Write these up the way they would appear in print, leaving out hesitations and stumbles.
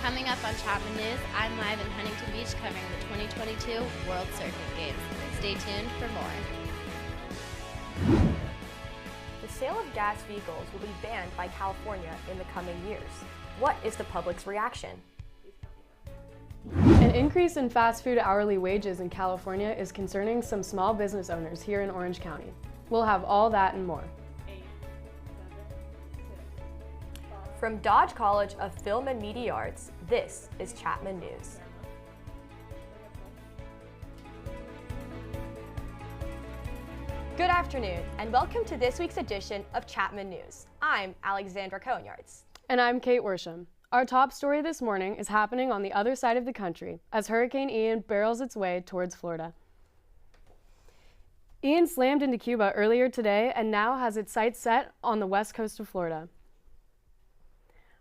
Coming up on Chapman News, I'm live in Huntington Beach covering the 2022 World Surfing Games. Stay tuned for more. The sale of gas vehicles will be banned by California in the coming years. What is the public's reaction? An increase in fast food hourly wages in California is concerning some small business owners here in Orange County. We'll have all that and more. From Dodge College of Film and Media Arts, this is Chapman News. Good afternoon, and welcome to this week's edition of Chapman News. I'm Alexandra Conyards. And I'm Kate Worsham. Our top story this morning is happening on the other side of the country as Hurricane Ian barrels its way towards Florida. Ian slammed into Cuba earlier today and now has its sights set on the west coast of Florida.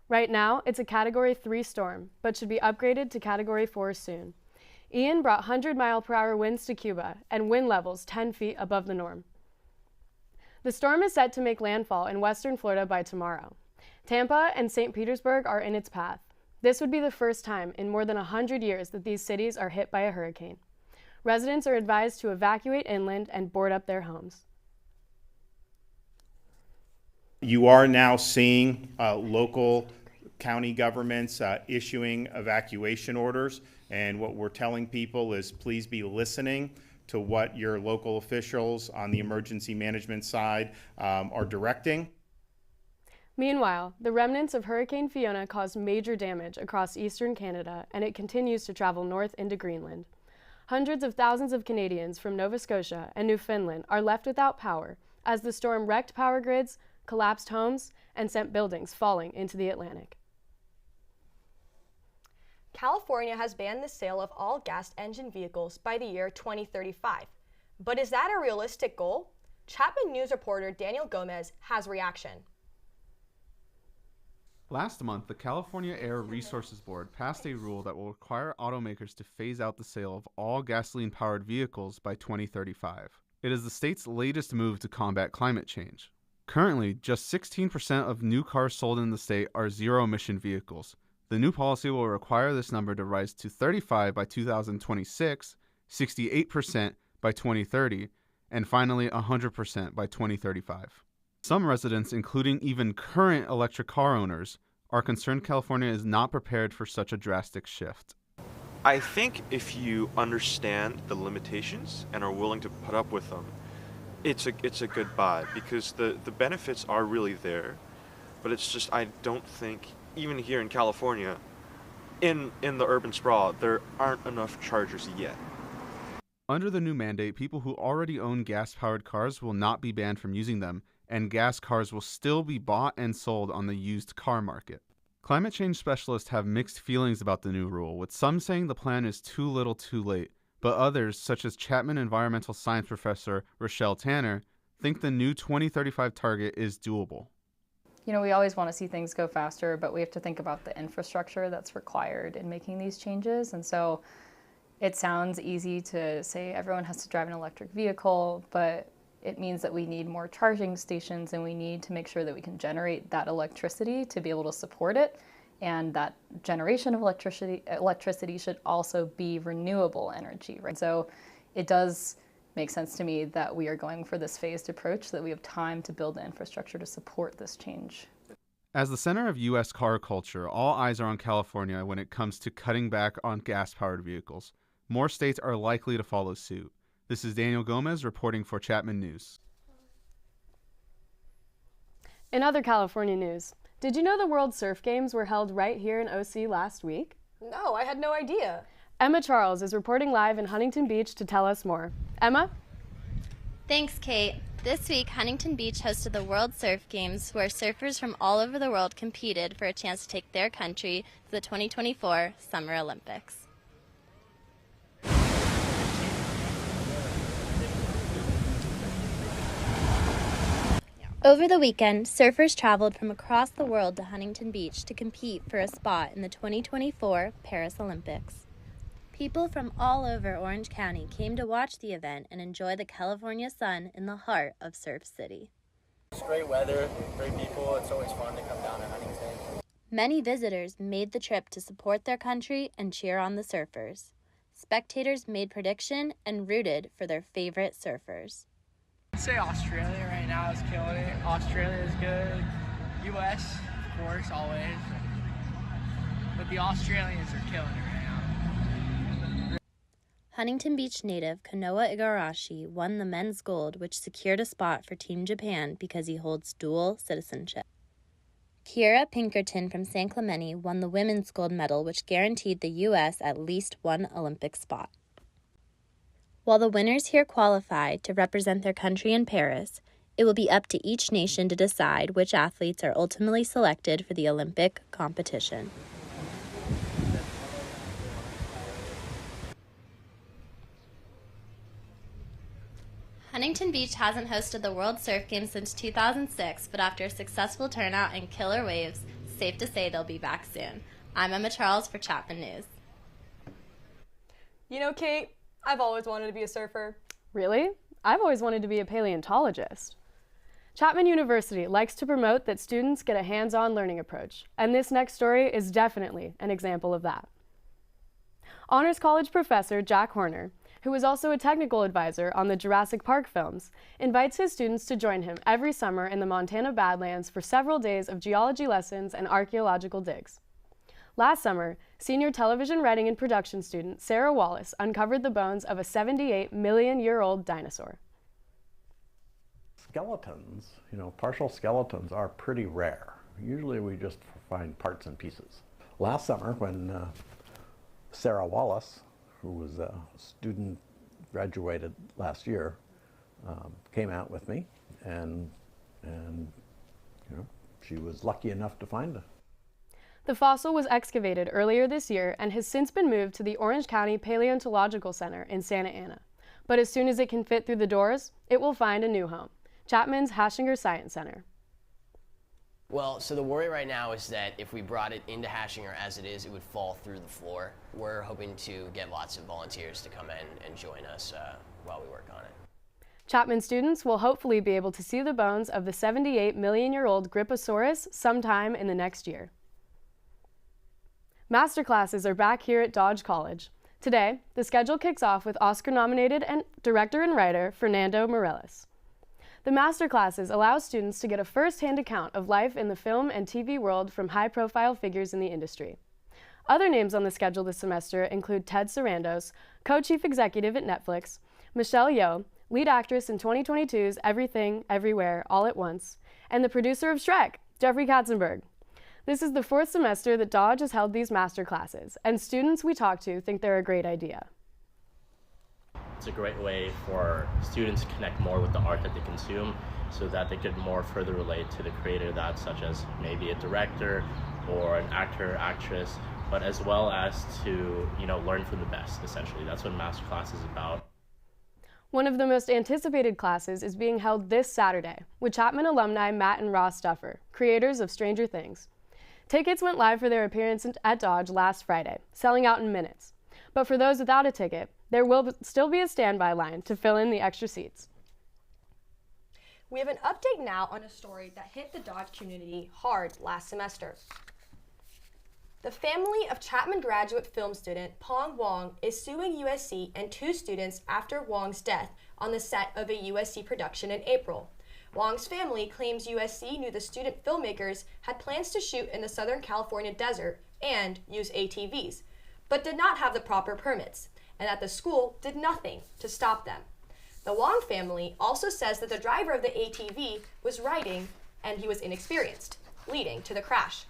Right now, it's a Category 3 storm, but should be upgraded to Category 4 soon. Ian brought 100-mile-per-hour winds to Cuba and wind levels 10 feet above the norm. The storm is set to make landfall in western Florida by tomorrow. Tampa and St. Petersburg are in its path. This would be the first time in more than 100 years that these cities are hit by a hurricane. Residents are advised to evacuate inland and board up their homes. You are now seeing local county governments issuing evacuation orders, and what we're telling people is please be listening to what your local officials on the emergency management side are directing. Meanwhile, the remnants of Hurricane Fiona caused major damage across eastern Canada, and it continues to travel north into Greenland. Hundreds of thousands of Canadians from Nova Scotia and Newfoundland are left without power as the storm wrecked power grids, collapsed homes, and sent buildings falling into the Atlantic. California has banned the sale of all gas engine vehicles by the year 2035. But is that a realistic goal? Chapman News reporter Daniel Gomez has reaction. Last month, the California Air Resources Board passed a rule that will require automakers to phase out the sale of all gasoline-powered vehicles by 2035. It is the state's latest move to combat climate change. Currently, just 16% of new cars sold in the state are zero-emission vehicles. The new policy will require this number to rise to 35% by 2026, 68% by 2030, and finally 100% by 2035. Some residents, including even current electric car owners, are concerned California is not prepared for such a drastic shift. I think if you understand the limitations and are willing to put up with them, it's a good buy, because the benefits are really there, but it's just, I don't think, even here in California, in the urban sprawl, there aren't enough chargers yet. Under the new mandate, people who already own gas-powered cars will not be banned from using them, and gas cars will still be bought and sold on the used car market. Climate change specialists have mixed feelings about the new rule, with some saying the plan is too little too late, but others, such as Chapman environmental science professor Rochelle Tanner, think the new 2035 target is doable. You know, we always want to see things go faster, but we have to think about the infrastructure that's required in making these changes. And so it sounds easy to say everyone has to drive an electric vehicle, but it means that we need more charging stations, and we need to make sure that we can generate that electricity to be able to support it. And that generation of electricity should also be renewable energy, right? So it does make sense to me that we are going for this phased approach, so that we have time to build the infrastructure to support this change. As the center of U.S. car culture, all eyes are on California when it comes to cutting back on gas-powered vehicles. More states are likely to follow suit. This is Daniel Gomez reporting for Chapman News. In other California news, did you know the World Surf Games were held right here in OC last week? No, I had no idea. Emma Charles is reporting live in Huntington Beach to tell us more. Emma? Thanks, Kate. This week, Huntington Beach hosted the World Surf Games, where surfers from all over the world competed for a chance to take their country to the 2024 Summer Olympics. Over the weekend, surfers traveled from across the world to Huntington Beach to compete for a spot in the 2024 Paris Olympics. People from all over Orange County came to watch the event and enjoy the California sun in the heart of Surf City. It's great weather, great people. It's always fun to come down to Huntington. Many visitors made the trip to support their country and cheer on the surfers. Spectators made prediction and rooted for their favorite surfers. I'd say Australia right now is killing it. Australia is good. US, of course, always. But the Australians are killing it right now. Huntington Beach native Kanoa Igarashi won the men's gold, which secured a spot for Team Japan because he holds dual citizenship. Kiera Pinkerton from San Clemente won the women's gold medal, which guaranteed the U.S. at least one Olympic spot. While the winners here qualified to represent their country in Paris, it will be up to each nation to decide which athletes are ultimately selected for the Olympic competition. Huntington Beach hasn't hosted the World Surf Games since 2006, but after a successful turnout and killer waves, it's safe to say they'll be back soon. I'm Emma Charles for Chapman News. You know, Kate, I've always wanted to be a surfer. Really? I've always wanted to be a paleontologist. Chapman University likes to promote that students get a hands-on learning approach, and this next story is definitely an example of that. Honors College professor Jack Horner, who is also a technical advisor on the Jurassic Park films, invites his students to join him every summer in the Montana Badlands for several days of geology lessons and archaeological digs. Last summer, senior television writing and production student Sarah Wallace uncovered the bones of a 78-million-year-old dinosaur. Skeletons, partial skeletons are pretty rare. Usually we just find parts and pieces. Last summer, when Sarah Wallace, who was a student, graduated last year, came out with me, and she was lucky enough to find it. The fossil was excavated earlier this year and has since been moved to the Orange County Paleontological Center in Santa Ana. But as soon as it can fit through the doors, it will find a new home, Chapman's Hashinger Science Center. Well, so the worry right now is that if we brought it into Hashinger as it is, it would fall through the floor. We're hoping to get lots of volunteers to come in and join us while we work on it. Chapman students will hopefully be able to see the bones of the 78-million-year-old Griposaurus sometime in the next year. Master classes are back here at Dodge College. Today, the schedule kicks off with Oscar-nominated director and writer Fernando Meirelles. The master classes allow students to get a first-hand account of life in the film and TV world from high-profile figures in the industry. Other names on the schedule this semester include Ted Sarandos, co-chief executive at Netflix, Michelle Yeoh, lead actress in 2022's Everything, Everywhere, All at Once, and the producer of Shrek, Jeffrey Katzenberg. This is the fourth semester that Dodge has held these master classes, and students we talk to think they're a great idea. It's a great way for students to connect more with the art that they consume so that they could more further relate to the creator that, such as maybe a director or an actor, actress, but as well as to, learn from the best, essentially. That's what master class is about. One of the most anticipated classes is being held this Saturday with Chapman alumni Matt and Ross Duffer, creators of Stranger Things. Tickets went live for their appearance at Dodge last Friday, selling out in minutes. But for those without a ticket, there will still be a standby line to fill in the extra seats. We have an update now on a story that hit the Dodge community hard last semester. The family of Chapman graduate film student Pong Wong is suing USC and two students after Wong's death on the set of a USC production in April. Wong's family claims USC knew the student filmmakers had plans to shoot in the Southern California desert and use ATVs, but did not have the proper permits, and that the school did nothing to stop them. The Wong family also says that the driver of the ATV was riding and he was inexperienced, leading to the crash.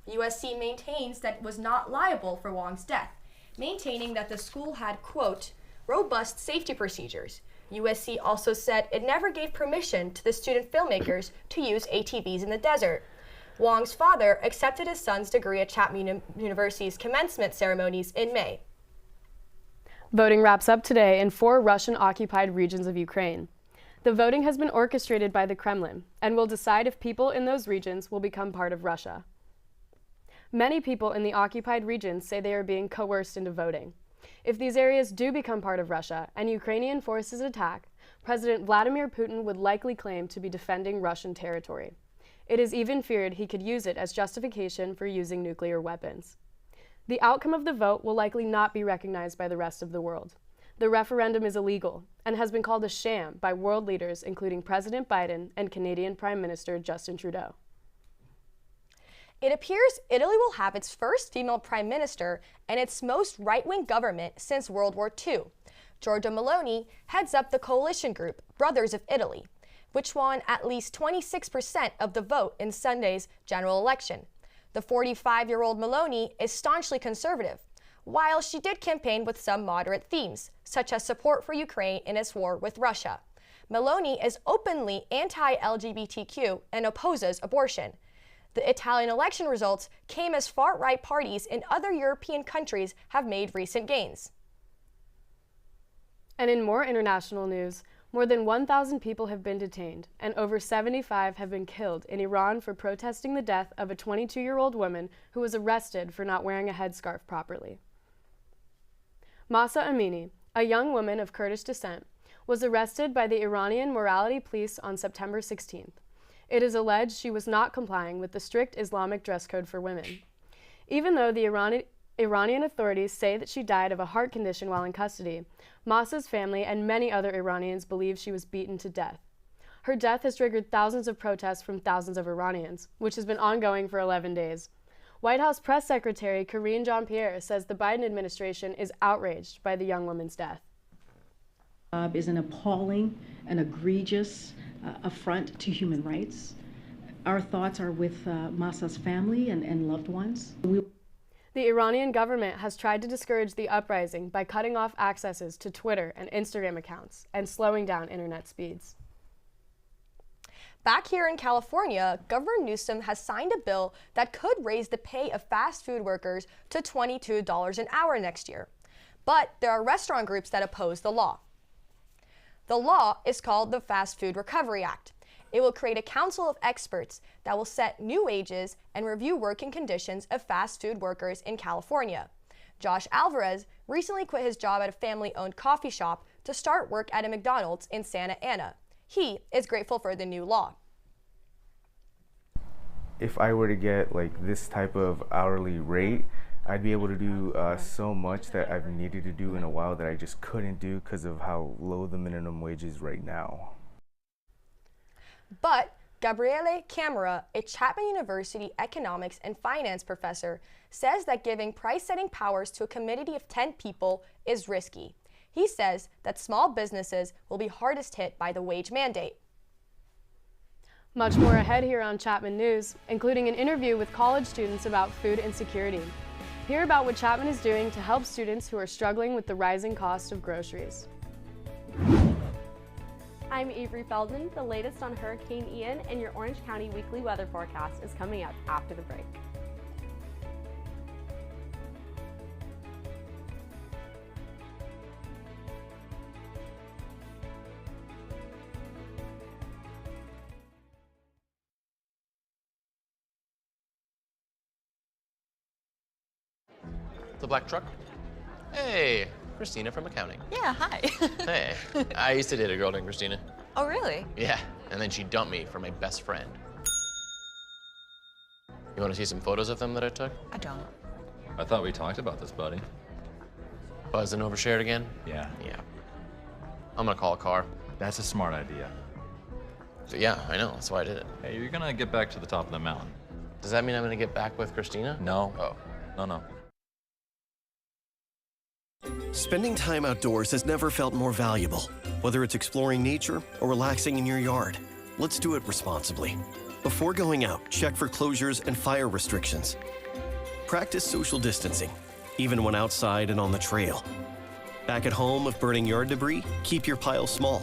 USC maintains that it was not liable for Wong's death, maintaining that the school had, quote, robust safety procedures. USC also said it never gave permission to the student filmmakers to use ATVs in the desert. Wong's father accepted his son's degree at Chapman University's commencement ceremonies in May. Voting wraps up today in 4 Russian-occupied regions of Ukraine. The voting has been orchestrated by the Kremlin and will decide if people in those regions will become part of Russia. Many people in the occupied regions say they are being coerced into voting. If these areas do become part of Russia and Ukrainian forces attack, President Vladimir Putin would likely claim to be defending Russian territory. It is even feared he could use it as justification for using nuclear weapons. The outcome of the vote will likely not be recognized by the rest of the world. The referendum is illegal and has been called a sham by world leaders including President Biden and Canadian Prime Minister Justin Trudeau. It appears Italy will have its first female prime minister and its most right-wing government since World War II. Giorgia Meloni heads up the coalition group Brothers of Italy, which won at least 26% of the vote in Sunday's general election. The 45-year-old Meloni is staunchly conservative, while she did campaign with some moderate themes, such as support for Ukraine in its war with Russia. Meloni is openly anti-LGBTQ and opposes abortion. The Italian election results came as far-right parties in other European countries have made recent gains. And in more international news, more than 1,000 people have been detained, and over 75 have been killed in Iran for protesting the death of a 22-year-old woman who was arrested for not wearing a headscarf properly. Mahsa Amini, a young woman of Kurdish descent, was arrested by the Iranian morality police on September 16th. It is alleged she was not complying with the strict Islamic dress code for women. Even though the Iranian authorities say that she died of a heart condition while in custody, Mahsa's family and many other Iranians believe she was beaten to death. Her death has triggered thousands of protests from thousands of Iranians, which has been ongoing for 11 days. White House Press Secretary Karine Jean-Pierre says the Biden administration is outraged by the young woman's death. Is an appalling and egregious affront to human rights. Our thoughts are with Mahsa's family and loved ones. The Iranian government has tried to discourage the uprising by cutting off accesses to Twitter and Instagram accounts and slowing down internet speeds. Back here in California, Governor Newsom has signed a bill that could raise the pay of fast food workers to $22 an hour next year. But there are restaurant groups that oppose the law. The law is called the Fast Food Recovery Act. It will create a council of experts that will set new wages and review working conditions of fast food workers in California. Josh Alvarez recently quit his job at a family-owned coffee shop to start work at a McDonald's in Santa Ana. He is grateful for the new law. If I were to get like this type of hourly rate, I'd be able to do so much that I've needed to do in a while that I just couldn't do because of how low the minimum wage is right now. But Gabriele Camara, a Chapman University economics and finance professor, says that giving price-setting powers to a committee of 10 people is risky. He says that small businesses will be hardest hit by the wage mandate. Much more ahead here on Chapman News, including an interview with college students about food insecurity. Hear about what Chapman is doing to help students who are struggling with the rising cost of groceries. I'm Avery Feldman. The latest on Hurricane Ian and your Orange County weekly weather forecast is coming up after the break. The black truck? Hey, Christina from accounting. Yeah, hi. Hey, I used to date a girl named Christina. Oh, really? Yeah, and then she dumped me for my best friend. You want to see some photos of them that I took? I don't. I thought we talked about this, buddy. Buzzed and overshared again? Yeah. Yeah. I'm gonna call a car. That's a smart idea. So, yeah, I know, that's why I did it. Hey, you're gonna get back to the top of the mountain. Does that mean I'm gonna get back with Christina? No. Oh. No. Spending time outdoors has never felt more valuable. Whether it's exploring nature or relaxing in your yard, let's do it responsibly. Before going out, check for closures and fire restrictions. Practice social distancing, even when outside and on the trail. Back at home, if burning yard debris, keep your pile small.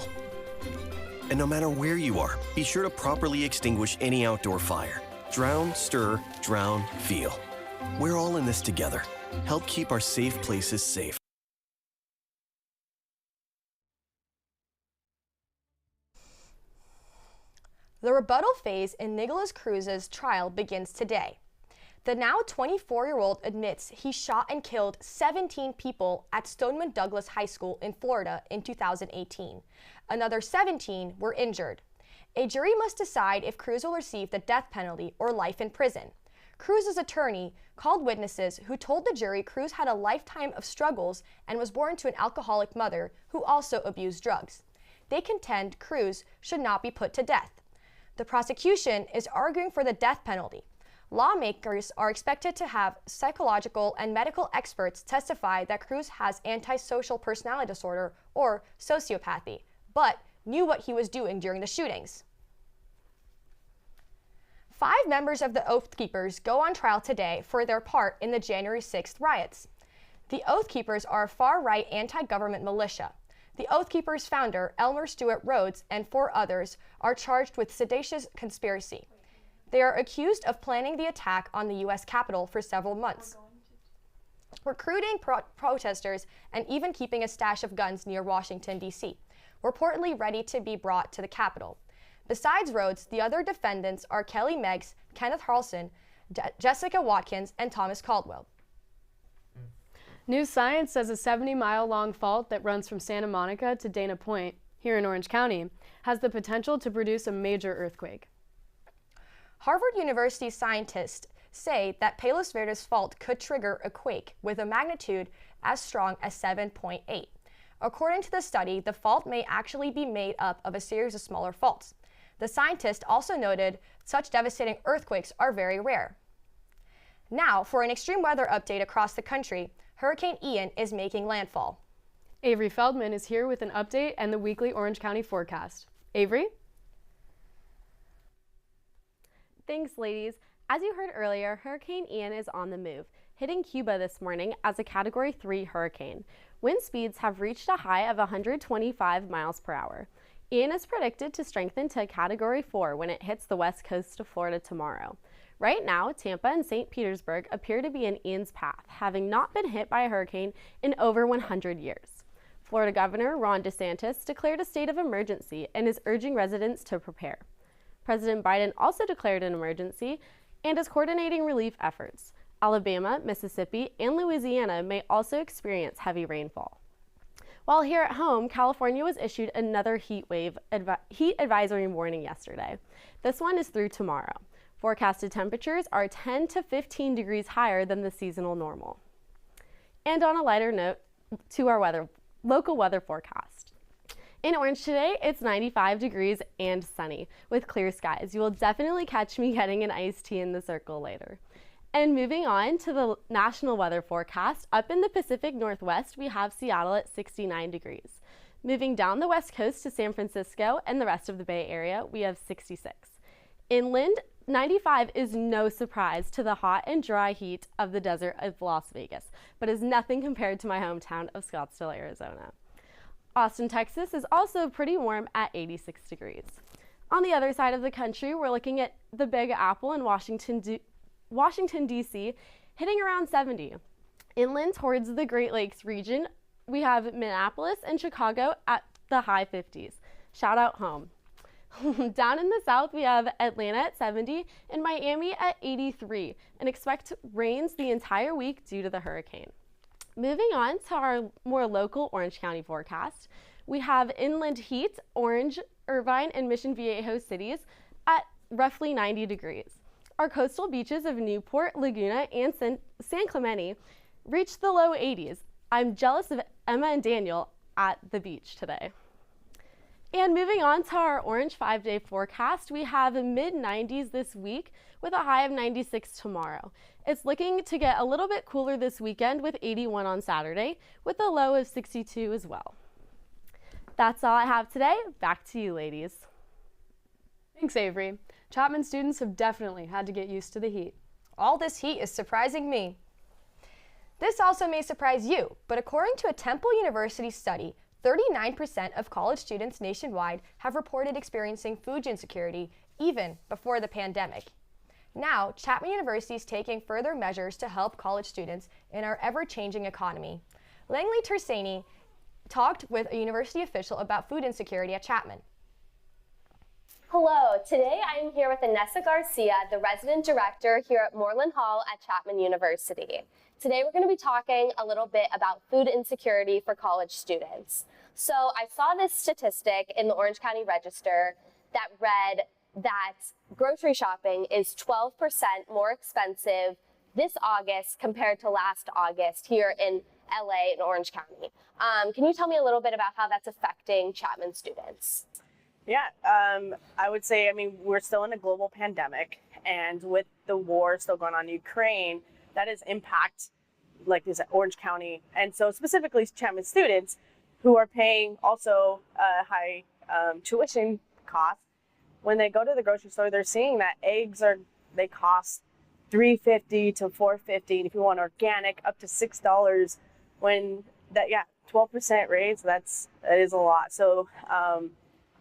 And no matter where you are, be sure to properly extinguish any outdoor fire. Drown, stir, drown, feel. We're all in this together. Help keep our safe places safe. The rebuttal phase in Nikolas Cruz's trial begins today. The now 24-year-old admits he shot and killed 17 people at Stoneman Douglas High School in Florida in 2018. Another 17 were injured. A jury must decide if Cruz will receive the death penalty or life in prison. Cruz's attorney called witnesses who told the jury Cruz had a lifetime of struggles and was born to an alcoholic mother who also abused drugs. They contend Cruz should not be put to death. The prosecution is arguing for the death penalty. Lawmakers are expected to have psychological and medical experts testify that Cruz has antisocial personality disorder or sociopathy, but knew what he was doing during the shootings. 5 members of the Oath Keepers go on trial today for their part in the January 6th riots. The Oath Keepers are a far-right anti-government militia. The Oath Keepers founder, Elmer Stewart Rhodes, and 4 others are charged with seditious conspiracy. They are accused of planning the attack on the U.S. Capitol for several months, recruiting protesters, and even keeping a stash of guns near Washington, D.C., reportedly ready to be brought to the Capitol. Besides Rhodes, the other defendants are Kelly Meggs, Kenneth Harlson, Jessica Watkins, and Thomas Caldwell. New science says a 70-mile-long fault that runs from Santa Monica to Dana Point, here in Orange County, has the potential to produce a major earthquake. Harvard University scientists say that Palos Verdes fault could trigger a quake with a magnitude as strong as 7.8. According to the study, the fault may actually be made up of a series of smaller faults. The scientist also noted such devastating earthquakes are very rare. Now, for an extreme weather update across the country, Hurricane Ian is making landfall. Avery Feldman is here with an update and the weekly Orange County forecast. Avery? Thanks, ladies. As you heard earlier, Hurricane Ian is on the move, hitting Cuba this morning as a Category 3 hurricane. Wind speeds have reached a high of 125 miles per hour. Ian is predicted to strengthen to a Category 4 when it hits the west coast of Florida tomorrow. Right now, Tampa and St. Petersburg appear to be in Ian's path, having not been hit by a hurricane in over 100 years. Florida Governor Ron DeSantis declared a state of emergency and is urging residents to prepare. President Biden also declared an emergency and is coordinating relief efforts. Alabama, Mississippi, and Louisiana may also experience heavy rainfall. While here at home, California was issued another heat advisory warning yesterday. This one is through tomorrow. Forecasted temperatures are 10 to 15 degrees higher than the seasonal normal. And on a lighter note, to our local weather forecast. In Orange today, it's 95 degrees and sunny with clear skies. You will definitely catch me getting an iced tea in the circle later. And moving on to the national weather forecast, up in the Pacific Northwest, we have Seattle at 69 degrees. Moving down the west coast to San Francisco and the rest of the Bay Area, we have 66. Inland, 95 is no surprise to the hot and dry heat of the desert of Las Vegas, but is nothing compared to my hometown of Scottsdale, Arizona. Austin, Texas is also pretty warm at 86 degrees. On the other side of the country, we're looking at the Big Apple in Washington, D.C., hitting around 70. Inland towards the Great Lakes region, we have Minneapolis and Chicago at the high 50s. Shout out home. Down in the south, we have Atlanta at 70 and Miami at 83, and expect rains the entire week due to the hurricane. Moving on to our more local Orange County forecast, we have inland heat, Orange, Irvine, and Mission Viejo cities at roughly 90 degrees. Our coastal beaches of Newport, Laguna, and San Clemente reached the low 80s. I'm jealous of Emma and Daniel at the beach today. And moving on to our Orange 5-day forecast, we have mid-90s this week with a high of 96 tomorrow. It's looking to get a little bit cooler this weekend with 81 on Saturday, with a low of 62 as well. That's all I have today. Back to you, ladies. Thanks, Avery. Chapman students have definitely had to get used to the heat. All this heat is surprising me. This also may surprise you, but according to a Temple University study, 39% of college students nationwide have reported experiencing food insecurity even before the pandemic. Now, Chapman University is taking further measures to help college students in our ever-changing economy. Langley Tersani talked with a university official about food insecurity at Chapman. Hello, today I am here with Vanessa Garcia, the resident director here at Moreland Hall at Chapman University. Today we're going to be talking a little bit about food insecurity for college students. So I saw this statistic in the Orange County Register that read that grocery shopping is 12% more expensive this August compared to last August here in LA and Orange County. Can you tell me a little bit about how that's affecting Chapman students? Yeah, I would say, we're still in a global pandemic, and with the war still going on in Ukraine, that has impact, like you said, Orange County, and so specifically Chapman students who are paying also high tuition costs. When they go to the grocery store, they're seeing that eggs they cost $3.50 to $4.50, and if you want organic, up to $6. When that 12% raise, that is a lot. So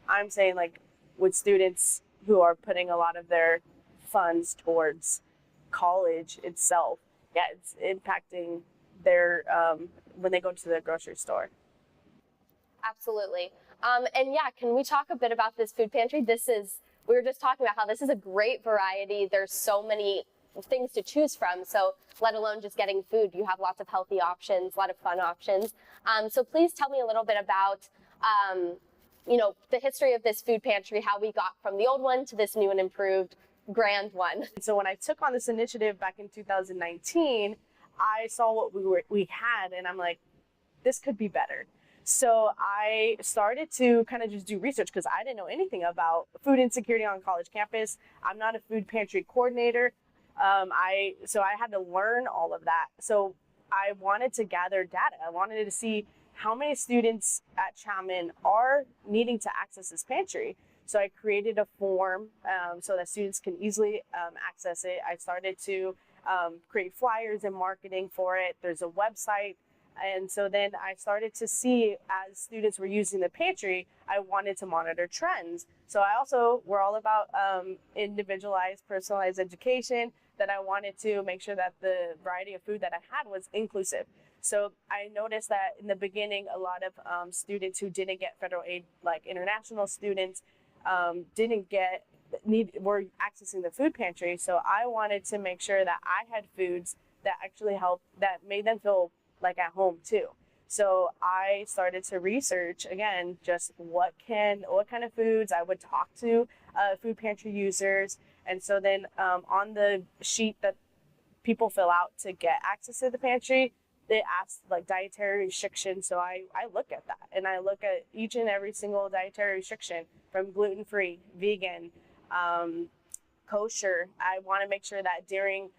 I'm saying, like, with students who are putting a lot of their funds towards college itself, it's impacting their when they go to the grocery store. Absolutely. And yeah, can we talk a bit about this food pantry? We were just talking about how this is a great variety. There's so many things to choose from. So let alone just getting food, you have lots of healthy options, a lot of fun options. So please tell me a little bit about, the history of this food pantry, how we got from the old one to this new and improved grand one. So when I took on this initiative back in 2019, I saw what we had, and I'm like, this could be better. So I started to kind of just do research because I didn't know anything about food insecurity on college campus. I'm not a food pantry coordinator. So I had to learn all of that. So I wanted to gather data. I wanted to see how many students at Chapman are needing to access this pantry. So I created a form so that students can easily access it. I started to create flyers and marketing for it. There's a website. And so then I started to see, as students were using the pantry, I wanted to monitor trends. So we're all about individualized, personalized education, that I wanted to make sure that the variety of food that I had was inclusive. So I noticed that in the beginning, a lot of students who didn't get federal aid, like international students, were accessing the food pantry. So I wanted to make sure that I had foods that actually helped, that made them feel like at home too. So I started to research, again, just what kind of foods. I would talk to food pantry users. And so then on the sheet that people fill out to get access to the pantry, they ask like dietary restrictions. So I look at that, and I look at each and every single dietary restriction, from gluten-free, vegan, kosher. I want to make sure that during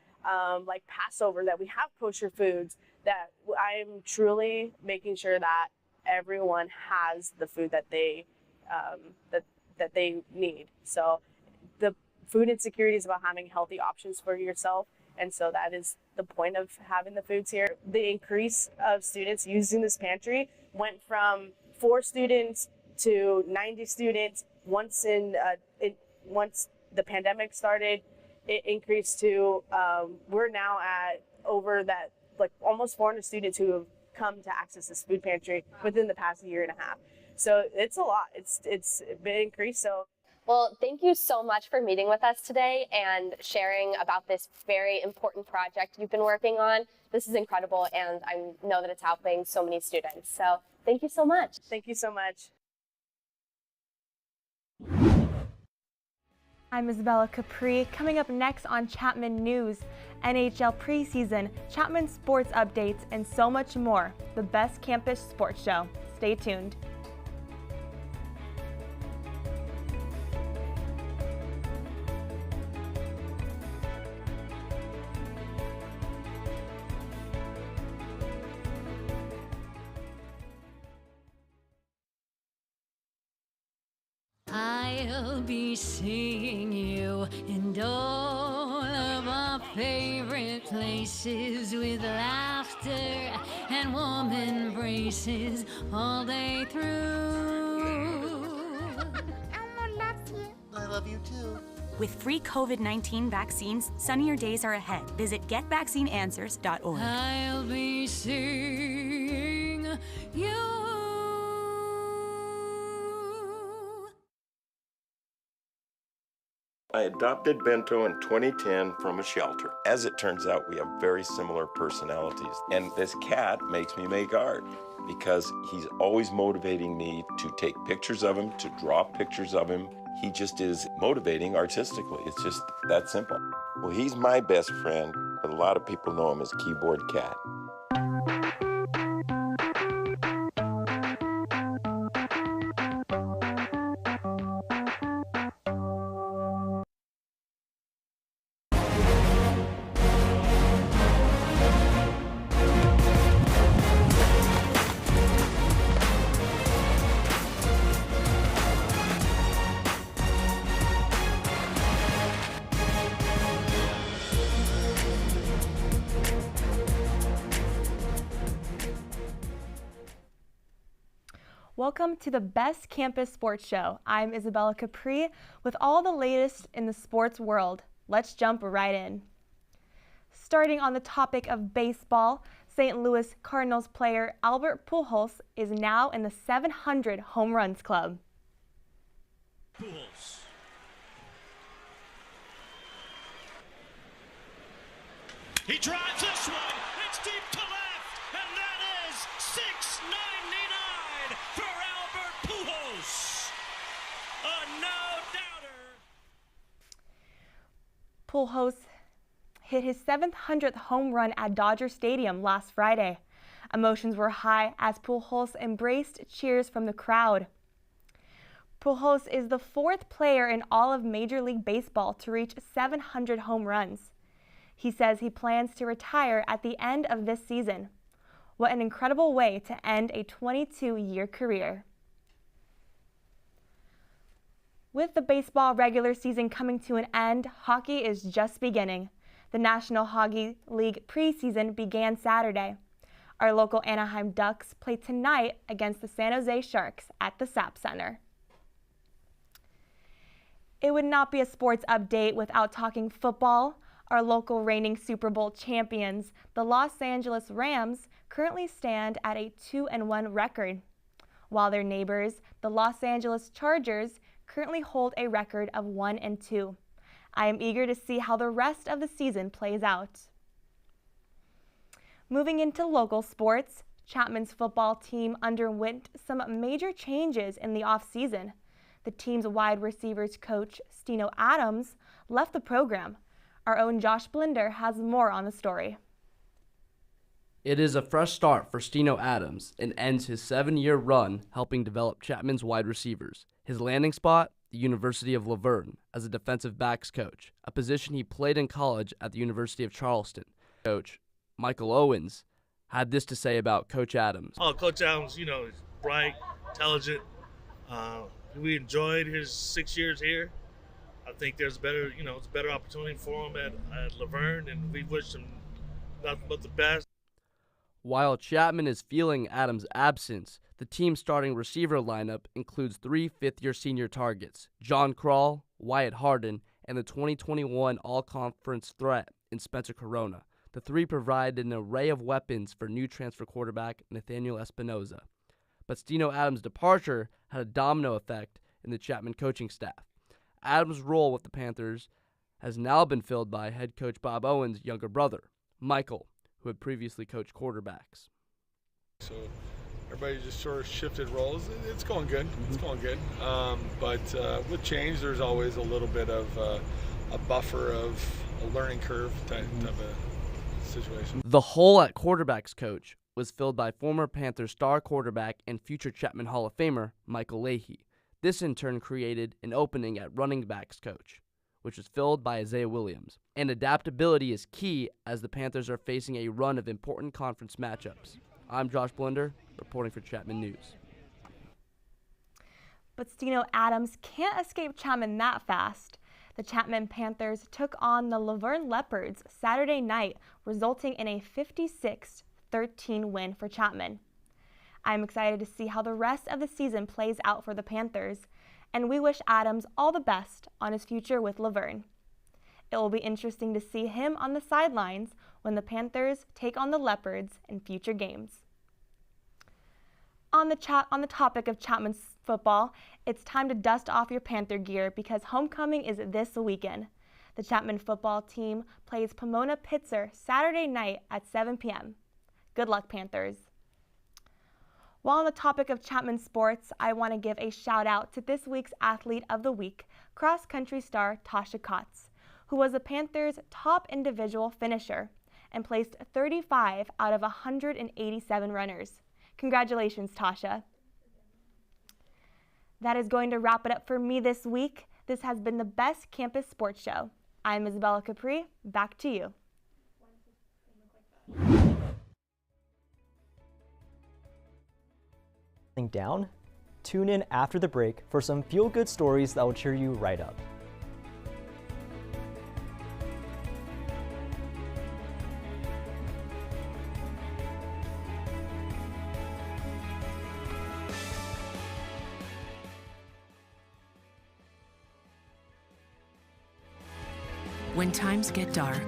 like Passover, that we have kosher foods, that I'm truly making sure that everyone has the food that they that they need. So the food insecurity is about having healthy options for yourself, and so that is the point of having the foods here. The increase of students using this pantry went from 4 students to 90 students. Once the pandemic started, it increased to we're now at over that, like almost 400 students who have come to access this food pantry within the past year and a half. So it's a lot. It's a big increase. So. Well, thank you so much for meeting with us today and sharing about this very important project you've been working on. This is incredible, and I know that it's helping so many students. So thank you so much. Thank you so much. I'm Isabella Capri. Coming up next on Chapman News, NHL preseason, Chapman sports updates, and so much more. The best campus sports show. Stay tuned. I'll be seeing you in all of our favorite places, with laughter and warm embraces all day through. Elmo loves you. I love you too. With free COVID-19 vaccines, sunnier days are ahead. Visit getVaccineAnswers.org. I'll be seeing you. I adopted Bento in 2010 from a shelter. As it turns out, we have very similar personalities. And this cat makes me make art because he's always motivating me to take pictures of him, to draw pictures of him. He just is motivating artistically. It's just that simple. Well, he's my best friend, but a lot of people know him as Keyboard Cat. Welcome to the Best Campus Sports Show. I'm Isabella Capri with all the latest in the sports world. Let's jump right in. Starting on the topic of baseball, St. Louis Cardinals player Albert Pujols is now in the 700 home runs club. Pujols. He drives this one. It's deep to left, and that is 699 for Albert Pujols. A no-doubter. Pujols hit his 700th home run at Dodger Stadium last Friday. Emotions were high as Pujols embraced cheers from the crowd. Pujols is the fourth player in all of Major League Baseball to reach 700 home runs. He says he plans to retire at the end of this season. What an incredible way to end a 22-year career. With the baseball regular season coming to an end, hockey is just beginning. The National Hockey League preseason began Saturday. Our local Anaheim Ducks play tonight against the San Jose Sharks at the SAP Center. It would not be a sports update without talking football. Our local reigning Super Bowl champions, the Los Angeles Rams, currently stand at a 2-1 record, while their neighbors, the Los Angeles Chargers, currently hold a record of 1-2. I am eager to see how the rest of the season plays out. Moving into local sports, Chapman's football team underwent some major changes in the offseason. The team's wide receivers coach, Stino Adams, left the program. Our own Josh Blinder has more on the story. It is a fresh start for Stino Adams and ends his 7-year run helping develop Chapman's wide receivers. His landing spot, the University of Laverne, as a defensive backs coach, a position he played in college at the University of Charleston. Coach Michael Owens had this to say about Coach Adams. Oh, Coach Adams, he's bright, intelligent. We enjoyed his 6 years here. I think there's a better opportunity for him at Laverne, and we wish him nothing but the best. While Chapman is feeling Adams' absence, the team's starting receiver lineup includes 3 fifth-year senior targets, John Krall, Wyatt Harden, and the 2021 All-Conference threat in Spencer Corona. The 3 provide an array of weapons for new transfer quarterback Nathaniel Espinoza. But Stino Adams' departure had a domino effect in the Chapman coaching staff. Adams' role with the Panthers has now been filled by head coach Bob Owens' younger brother, Michael, who had previously coached quarterbacks. So everybody just sort of shifted roles. It's going good. It's going good. But with change, there's always a little bit of a buffer of a learning curve type of situation. The hole at quarterbacks coach was filled by former Panthers star quarterback and future Chapman Hall of Famer Michael Leahy. This in turn created an opening at running backs coach, which was filled by Isaiah Williams. And adaptability is key as the Panthers are facing a run of important conference matchups. I'm Josh Blinder, reporting for Chapman News. But Stino Adams can't escape Chapman that fast. The Chapman Panthers took on the Laverne Leopards Saturday night, resulting in a 56-13 win for Chapman. I'm excited to see how the rest of the season plays out for the Panthers, and we wish Adams all the best on his future with Laverne. It will be interesting to see him on the sidelines when the Panthers take on the Leopards in future games. On the topic of Chapman's football, it's time to dust off your Panther gear because homecoming is this weekend. The Chapman football team plays Pomona Pitzer Saturday night at 7 p.m. Good luck, Panthers. While on the topic of Chapman sports, I want to give a shout out to this week's Athlete of the Week, cross-country star Tasha Kotz, who was the Panthers' top individual finisher and placed 35 out of 187 runners. Congratulations, Tasha. That is going to wrap it up for me this week. This has been the Best Campus Sports Show. I'm Isabella Capri. Back to you. Down? Tune in after the break for some feel-good stories that will cheer you right up. When times get dark,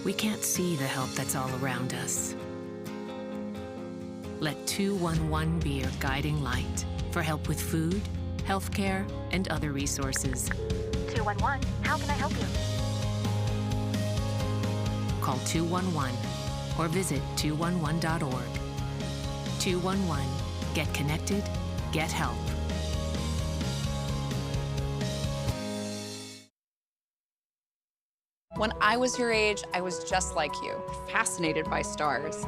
we can't see the help that's all around us. Let 211 be your guiding light for help with food, healthcare, and other resources. 211, how can I help you? Call 211 or visit 211.org. 211, get connected, get help. When I was your age, I was just like you, fascinated by stars.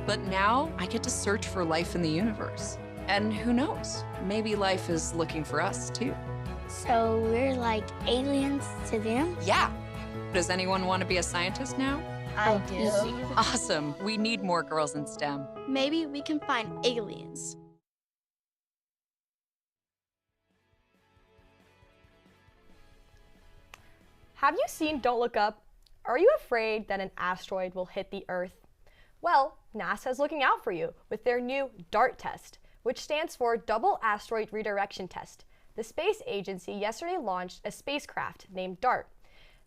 But now I get to search for life in the universe. And who knows, maybe life is looking for us too. So we're like aliens to them? Yeah. Does anyone want to be a scientist now? I do. Awesome. We need more girls in STEM. Maybe we can find aliens. Have you seen Don't Look Up? Are you afraid that an asteroid will hit the Earth? Well, NASA is looking out for you with their new DART test, which stands for Double Asteroid Redirection Test. The space agency yesterday launched a spacecraft named DART,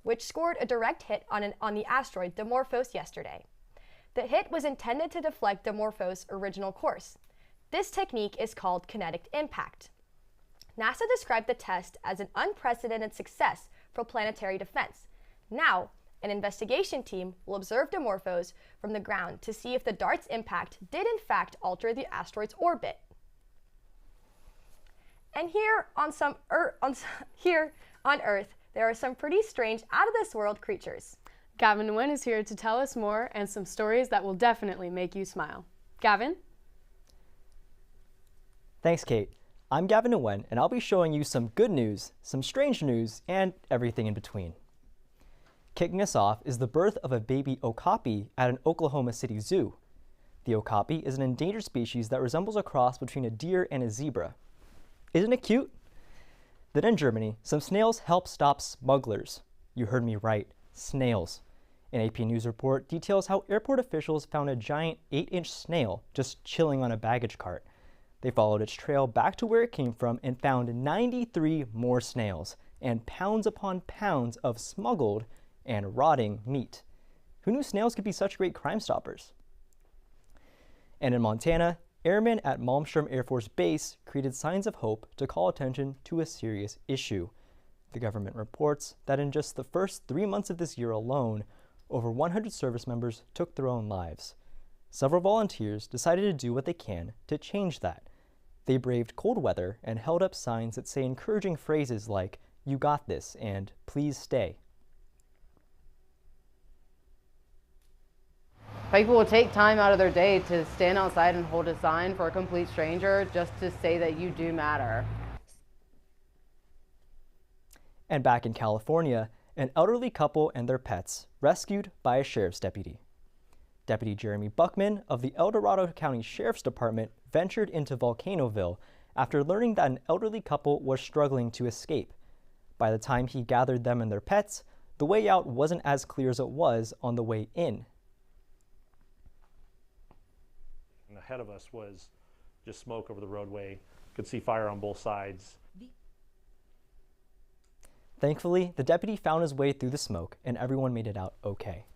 which scored a direct hit on the asteroid Dimorphos yesterday. The hit was intended to deflect Dimorphos' original course. This technique is called kinetic impact. NASA described the test as an unprecedented success for planetary defense. Now, an investigation team will observe Dimorphos from the ground to see if the DART's impact did in fact alter the asteroid's orbit. And here on Earth, there are some pretty strange, out-of-this-world creatures. Gavin Nguyen is here to tell us more and some stories that will definitely make you smile. Gavin? Thanks, Kate. I'm Gavin Nguyen, and I'll be showing you some good news, some strange news, and everything in between. Kicking us off is the birth of a baby okapi at an Oklahoma City zoo. The okapi is an endangered species that resembles a cross between a deer and a zebra. Isn't it cute? Then in Germany, some snails help stop smugglers. You heard me right, snails. An AP News report details how airport officials found a giant 8-inch snail just chilling on a baggage cart. They followed its trail back to where it came from and found 93 more snails and pounds upon pounds of smuggled and rotting meat. Who knew snails could be such great crime stoppers? And in Montana, airmen at Malmstrom Air Force Base created signs of hope to call attention to a serious issue. The government reports that in just the first 3 months of this year alone, over 100 service members took their own lives. Several volunteers decided to do what they can to change that. They braved cold weather and held up signs that say encouraging phrases like, "You got this," and "Please stay." People will take time out of their day to stand outside and hold a sign for a complete stranger just to say that you do matter. And back in California, an elderly couple and their pets rescued by a sheriff's deputy. Deputy Jeremy Buckman of the El Dorado County Sheriff's Department ventured into Volcanoville after learning that an elderly couple was struggling to escape. By the time he gathered them and their pets, the way out wasn't as clear as it was on the way in. And ahead of us was just smoke over the roadway. Could see fire on both sides. Thankfully, the deputy found his way through the smoke and everyone made it out okay.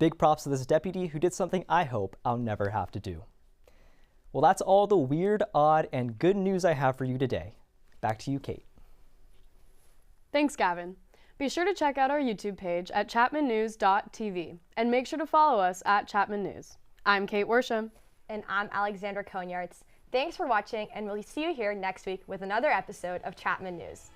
Big props to this deputy who did something I hope I'll never have to do. Well, that's all the weird, odd, and good news I have for you today. Back to you, Kate. Thanks, Gavin. Be sure to check out our YouTube page at chapmannews.tv and make sure to follow us at Chapman News. I'm Kate Worsham. And I'm Alexandra Konyarts. Thanks for watching, and we'll see you here next week with another episode of Chapman News.